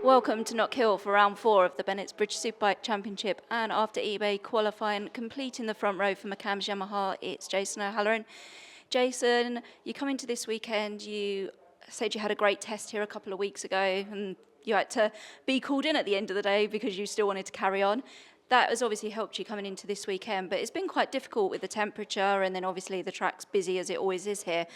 Welcome to Knockhill for round 4 of the Bennetts British Superbike Championship, and after eBay qualifying, completing the front row for McCann's Yamaha, it's Jason O'Halloran. Jason, you come into this weekend, you said you had a great test here a couple of weeks ago and you had to be called in at the end of the day because you still wanted to carry on. That has obviously helped you coming into this weekend, but it's been quite difficult with the temperature, and then obviously the track's busy as it always is here.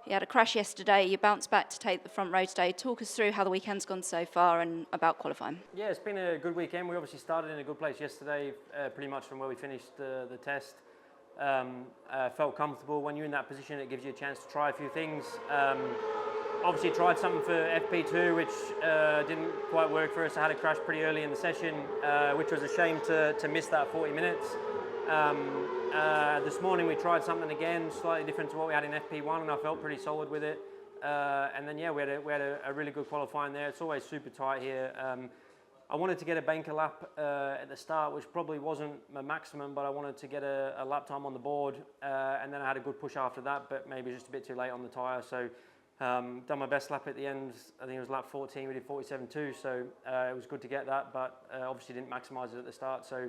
You had a crash yesterday, you bounced back to take the front row today. Talk us through how the weekend's gone so far and about qualifying. Yeah, it's been a good weekend. We obviously started in a good place yesterday, pretty much from where we finished the test. Felt comfortable. When you're in that position, it gives you a chance to try a few things. Obviously tried something for FP2, which didn't quite work for us. I had a crash pretty early in the session, which was a shame to miss that 40 minutes. This morning we tried something again, slightly different to what we had in FP1, and I felt pretty solid with it. And then yeah, we had a really good qualifying there. It's always super tight here. I wanted to get a banker lap at the start, which probably wasn't my maximum, but I wanted to get a lap time on the board, and then I had a good push after that, but maybe just a bit too late on the tyre. So done my best lap at the end. I think it was lap 14. We did 47.2, so it was good to get that, but obviously didn't maximise it at the start. So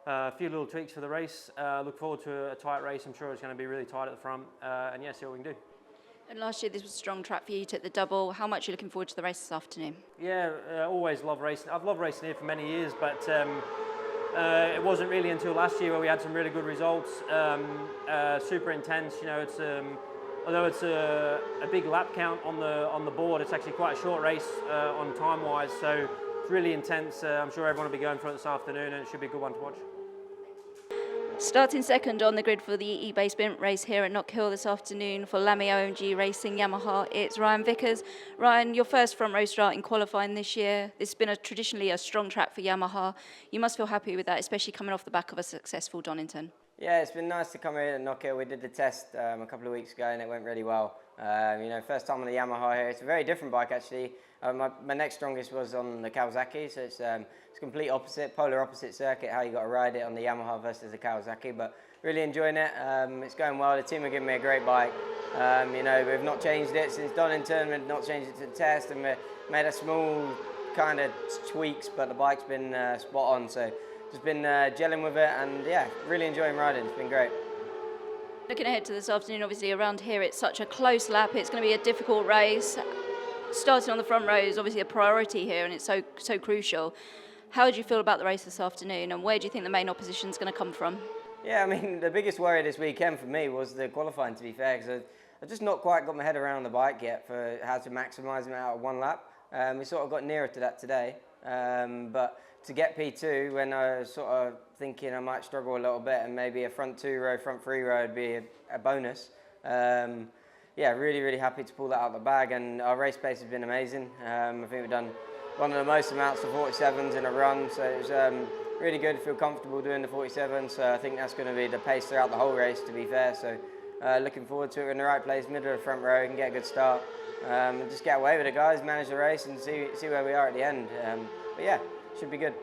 a few little tweaks for the race. Look forward to a tight race. I'm sure it's going to be really tight at the front, and yeah, see what we can do. And last year this was a strong track for you. You took the double. How much are you looking forward to the race this afternoon? Yeah, always love racing. I've loved racing here for many years, but it wasn't really until last year where we had some really good results. Super intense. You know, it's although it's a big lap count on the board, it's actually quite a short race on time-wise. So it's really intense. I'm sure everyone will be going for it this afternoon, and it should be a good one to watch. Starting second on the grid for the eBay sprint race here at Knockhill this afternoon for Lamy OMG Racing Yamaha, it's Ryan Vickers. Ryan, your first front row start in qualifying this year. This has been traditionally a strong track for Yamaha. You must feel happy with that, especially coming off the back of a successful Donington. Yeah, it's been nice to come here at Knockhill. We did the test a couple of weeks ago and it went really well. You know, first time on the Yamaha here. It's a very different bike actually. My next strongest was on the Kawasaki, so it's complete opposite, polar opposite circuit, how you got to ride it on the Yamaha versus the Kawasaki, but really enjoying it. It's going well. The team are giving me a great bike. You know, we've not changed it since Donington, we've not changed it to the test, and we made a small kind of tweaks, but the bike's been spot on, so just been gelling with it, and yeah, really enjoying riding. It's been great. Looking ahead to this afternoon, obviously around here it's such a close lap, it's going to be a difficult race. Starting on the front row is obviously a priority here, and it's so crucial. How do you feel about the race this afternoon, and where do you think the main opposition is going to come from? Yeah, I mean, the biggest worry this weekend for me was the qualifying, to be fair, because I've just not quite got my head around the bike yet for how to maximise it out of one lap. We sort of got nearer to that today, but to get P2 when I was sort of thinking I might struggle a little bit and maybe a front 2 row, front 3 row would be a bonus. Yeah, really happy to pull that out of the bag, and our race pace has been amazing. I think we've done one of the most amounts of 47s in a run, so it was really good to feel comfortable doing the 47, so I think that's going to be the pace throughout the whole race, to be fair. So looking forward to it. We're in the right place, middle of the front row, and get a good start. And just get away with it, guys, manage the race and see where we are at the end. But yeah, should be good.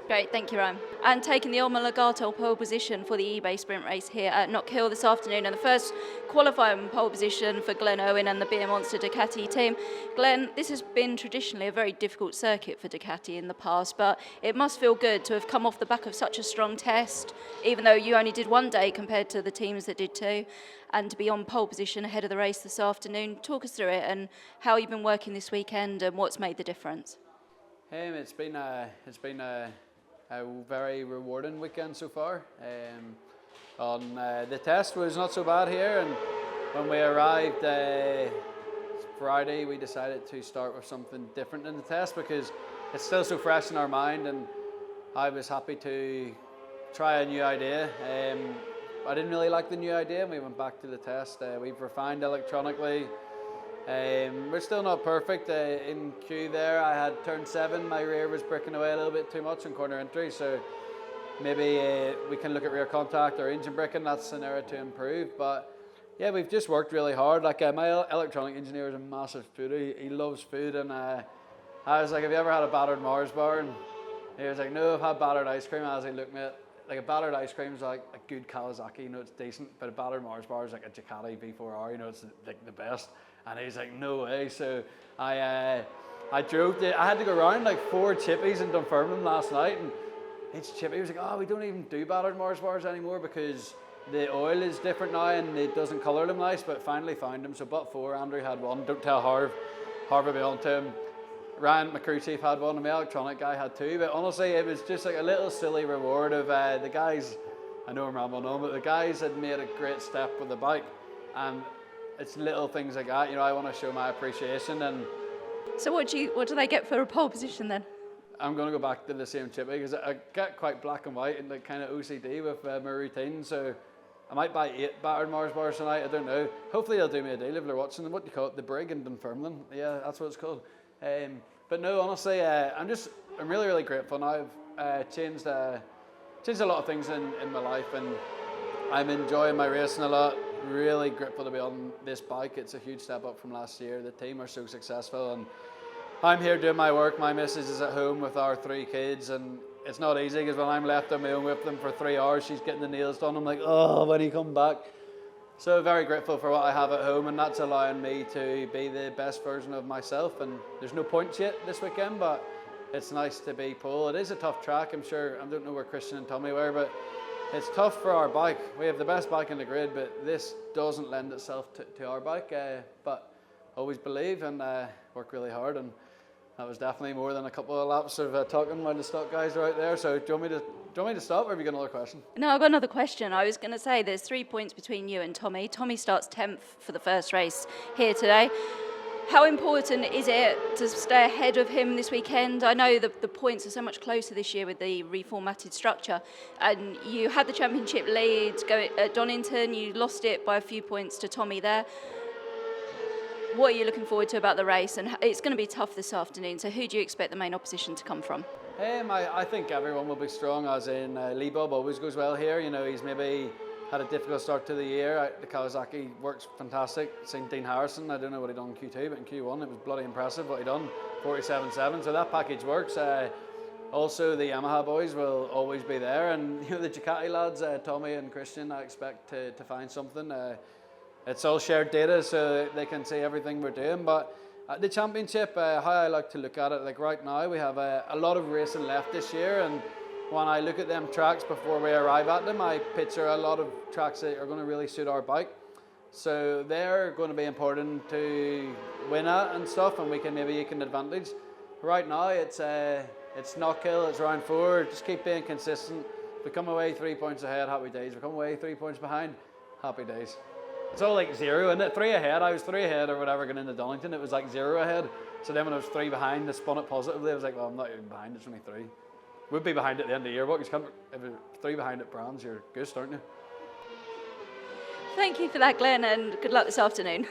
Great, thank you, Ryan. And taking the Omologato pole position for the eBay sprint race here at Knockhill this afternoon, and the first qualifying pole position for Glenn Owen and the Beer Monster Ducati team. Glenn, this has been traditionally a very difficult circuit for Ducati in the past, but it must feel good to have come off the back of such a strong test, even though you only did one day compared to the teams that did two, and to be on pole position ahead of the race this afternoon. Talk us through it and how you've been working this weekend and what's made the difference. It's been a very rewarding weekend so far. The test was not so bad here, and when we arrived Friday we decided to start with something different in the test because it's still so fresh in our mind, and I was happy to try a new idea. I didn't really like the new idea, and we went back to the test. We've refined electronically. We're still not perfect. In Q there, I had turn 7, my rear was bricking away a little bit too much on corner entry, so maybe we can look at rear contact or engine braking. That's an area to improve, but yeah, we've just worked really hard. Like my electronic engineer is a massive foodie. He loves food, and I was like, have you ever had a battered Mars bar? And he was like, no, I've had battered ice cream. I was like, look mate, like a battered ice cream is like a good Kawasaki, you know, it's decent, but a battered Mars bar is like a Ducati V4R, you know, it's like the best. And he's like, no way. So I I had to go around like 4 chippies in Dunfermline last night, and each chippy was like, oh, we don't even do battered Mars bars anymore because the oil is different now and it doesn't colour them nice, but finally found them. So but 4, Andrew had one, don't tell Harv will be on to him. Ryan, my crew chief, had one, and my electronic guy had 2, but honestly it was just like a little silly reward of the guys. I know I'm rambling on, but the guys had made a great step with the bike, and it's little things like that, you know, I want to show my appreciation. And So what do they get for a pole position then? I'm going to go back to the same chippy because I get quite black and white and like kind of OCD with my routine, so I might buy 8 battered Mars bars tonight, I don't know. Hopefully they'll do me a deal if they're watching them. What do you call it? The Brig in Dunfermline? Yeah, that's what it's called. But no, honestly, I'm really, really grateful now. I've changed a lot of things in my life, and I'm enjoying my racing a lot. Really grateful to be on this bike. It's a huge step up from last year. The team are so successful, and I'm here doing my work. My missus is at home with our 3 kids, and it's not easy because when I'm left on my own with them for 3 hours, she's getting the nails done. I'm like, oh, when you come back. So very grateful for what I have at home, and that's allowing me to be the best version of myself. And there's no points yet this weekend, but it's nice to be pole. It is a tough track, I'm sure. I don't know where Christian and Tommy were, but it's tough for our bike. We have the best bike in the grid, but this doesn't lend itself to our bike. But always believe and work really hard, and that was definitely more than a couple of laps of talking while the stock guys are out there. So do you want me to stop, or have you got another question? No, I've got another question. I was going to say there's 3 points between you and Tommy. Tommy starts 10th for the first race here today. How important is it to stay ahead of him this weekend? I know the points are so much closer this year with the reformatted structure, and you had the championship lead at Donington. You lost it by a few points to Tommy there. What are you looking forward to about the race? And it's going to be tough this afternoon, so who do you expect the main opposition to come from? I think everyone will be strong, as in Lee Bob always goes well here. You know, he's maybe had a difficult start to the year. The Kawasaki works fantastic. Seen Dean Harrison, I don't know what he done in Q2, but in Q1 it was bloody impressive what he done, 47.7, so that package works. Also the Yamaha boys will always be there, and you know the Ducati lads, Tommy and Christian, I expect to find something. It's all shared data, so they can see everything we're doing. But the championship, how I like to look at it, like right now we have a lot of racing left this year, and when I look at them tracks before we arrive at them, I picture a lot of tracks that are going to really suit our bike. So they're going to be important to win at and stuff, and we can maybe take an advantage. Right now it's Knockhill, it's round 4, just keep being consistent. If we come away 3 points ahead, happy days. If we come away 3 points behind, happy days. It's all like 0, isn't it? 3 ahead, I was 3 ahead or whatever going into Donington, it was like 0 ahead. So then when I was 3 behind, I spun it positively, I was like, well, I'm not even behind, it's only 3. We'd be behind at the end of the year, but if you're 3 behind at Brands, you're goose, aren't you? Thank you for that, Glenn, and good luck this afternoon.